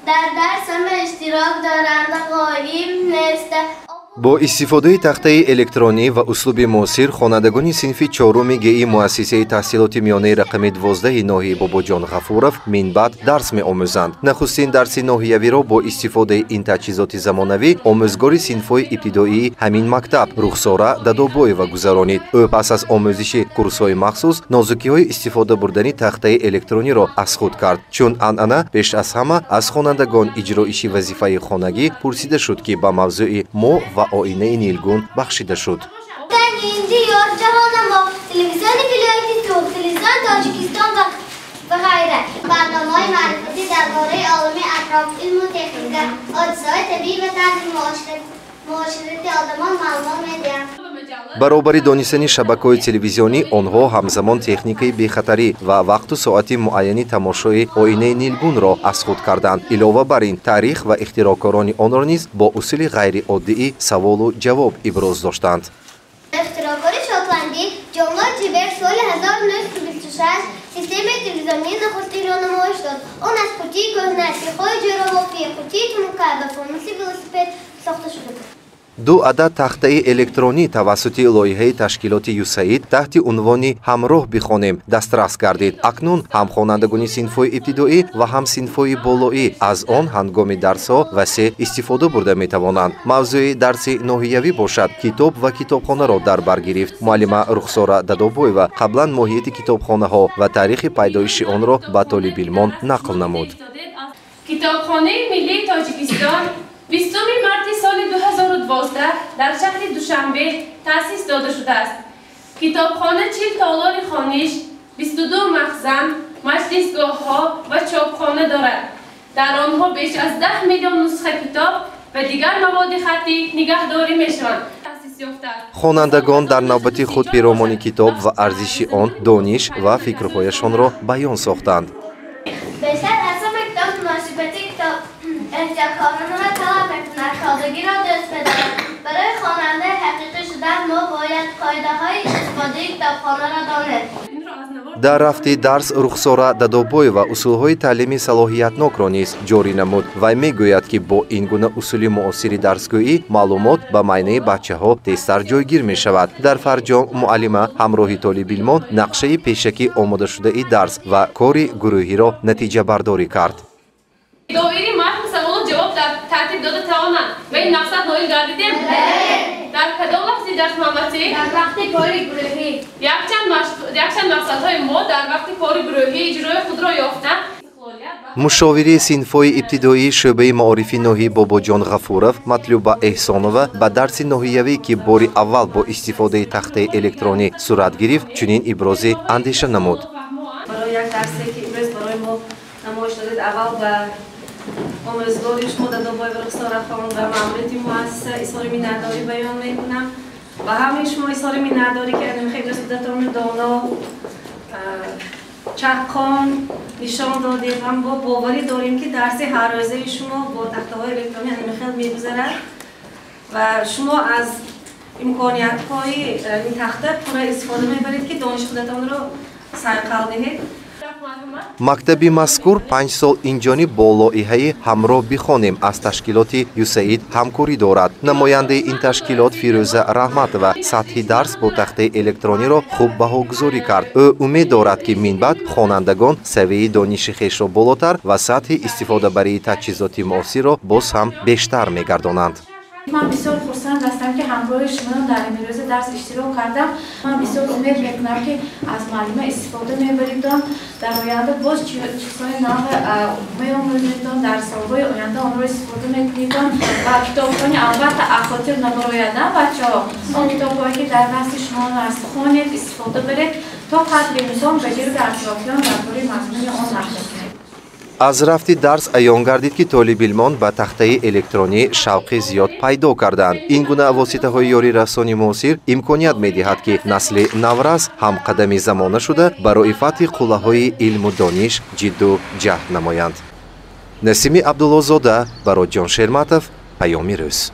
در درس همه اشتراک دارند و غایب نیست. با استفاده تخته الکترونی و اسلوب معاصر خوانندگان صنف چهارم گ مؤسسه تحصیلات میانه رقم 12 ناحیه باباجان غفورов من بعد درس می‌آموزند. نخستین درس ناحیوی را با استفاده این تجهیزات زمانوی آموزگار صنف‌های ابتدایی همین مکتب رخساره دادابویوا گذرانید. او پس از آموزش کورس‌های مخصوص نازکی‌های استفاده بردن تخته الکترونی را از خود کرد. چون آنها پیش از همه از خوانندگان اجرایش وظیفه خانگی پرسیده شد که با موضوع مو و آینه نیلگون بخشیده شد. جهان ما تلویزیون ولایتی ترک، تلویزیون تاجیکستان و غیره. برنامه‌های معرفتی درباره علوم اطراف، علم و تکنیک، حادثه‌های طبیعی و طرز معاشرت آدمان معلومات می‌دهند. برابر دانستن شبکه‌های تلویزیونی آنها همزمان تکنیک بی‌خطری و وقت و ساعت معینی تماشای آینه نیلگون را از خود کردند. علاوه بر این تاریخ و اختراعکاران آن را نیز با اصول غیر عادی سوال و جواب ابراز داشتند. اختراعکار شاتلندی جان لویج جبر سال 1926 سیستم تلویزیونی نخستین را نمایش داد. آن از قوطی گهنه، سیخ‌های جرابافی، قوطی مکعب و فانوس ولوسیپد ساخته شده بود. دو عدد تخته الکترونی توسط لایحه تشکیلات یوسعید تحت عنوان همراه بخوانیم دسترس گردید. اکنون هم خوانندگان صنف‌های ابتدایی و هم صنف‌های بالایی از آن هنگام درس‌ها وسیع استفاده برده می‌توانند. موضوع درس ناحیوی باشد کتاب و کتابخانه را در بر گرفت. معلمه رخساره دادابویوا قبلا ماهیت کتابخانه‌ها و تاریخ پیدایش آن را به طالب‌علمان نقل نمود. کتابخانه ملی تاجیکستان 20 مارس سال 2012 در شهر دوشنبه تأسیس داده شده است. کتابخانه 40 تالار خوانش، 22 مخزن، مجلسگاه‌ها و چاپخانه دارد. در آنها بیش از 10 میلیون نسخه کتاب و دیگر مواد خطی نگهداری می‌شوند. خوانندگان در نوبت خود پیرامون کتاب و ارزش آن دانش و فکرهایشان را بیان ساختند. احتیاطکارانه را طلب می‌کند سادگی را دست بدهد. برای خواننده حقیقی شدن ما باید قاعده‌های استفاده کتابخانه را دانست. در رفته درس رخساره دادابویوا اصولهای تعلیمی صلاحیتناک را نیز جاری نمود. وی میگوید که با این گونه اصول معاصر درسگویی معلومات به معینه بچه‌ها تیزتر جایگیر می شود. در فرجام معلمه همراه طالب‌علمان نقشه پیشکی آماده شده ای درس و کار گروهی را نتیجه برداری کرد. دایره متن سوال جواب در ترتیب داده توانند و این مقصد نایل گردیدیم؟ در کدام لحظه درس محمدی؟ در وقت کار گروهی. یکچند مقصدهای ما در وقت کار گروهی اجرای خود را یافتند. مشاوره صنف‌های ابتدایی شعبه معارف ناحیه باباجان غفورов مطلوبه احسانова به درس ناحیوی که بار اول با استفاده تخته الکترونی صورت گرفت چنین ابراز اندیشه نمود. برای یک درسی که امروز برای ما نمایش دادید اول به آموزگار شما دادابویوا رخساره خانم و ماموریت مؤسسه اظهار مینت‌داری بیان می‌کنم و همه شما اظهار مینت‌داری کردیم. خیلی رسیدتون دانا چپخان نشان دادید. هم با باوری داریم که درس هر روزه شما با تخته‌های الکترونی خیلی می‌گذرد و شما از امکانیت‌های این تخته پورا استفاده می‌برید که دانش خودتان را سرقل دهید. مکتبی مذکور 5 سال اینجانب با لایحه همراه بخوانیم از تشکیلات یوسعید همکاری دارد. نماینده این تشکیلات فیروزه رحمت و سطح درس با تخته الکترونی را خوب بهاگذاری کرد. او امید دارد که من بعد خوانندگان سویه دانش خویش را بالاتر و سطح استفاده برای تجهیزات معاصر را باز هم بیشتر می‌گردانند. من بسیار خرسند هستم که همراه شما در این روز درس اشتراک کردم. من بسیار امید میکنم که از معلومه استفاده میبرید در آینده باز چیزهای نو میآموزید در سالهای آینده آن را استفاده میکنید و کتابخانه البته اخاطر نبرایده بچه‌ها آن کتابهایی که در دست شما هست خوانید استفاده برید تا قدر امکان به جرگ اطرافیان درباره مضمون آن نقل. از رفت درس عیان گردید که طالب‌علمان به تخته الکترونی شوق زیاد پیدا کردند. این گونه واسطه‌های یاری رسانی معاصر امکانیت می‌دهد که نسل نورس هم قدم زمانه شده برای فتح قله‌های علم و دانش جد و جهد نمایند. نسیم عبدالله زاده برای جان شرمتов پیام روز.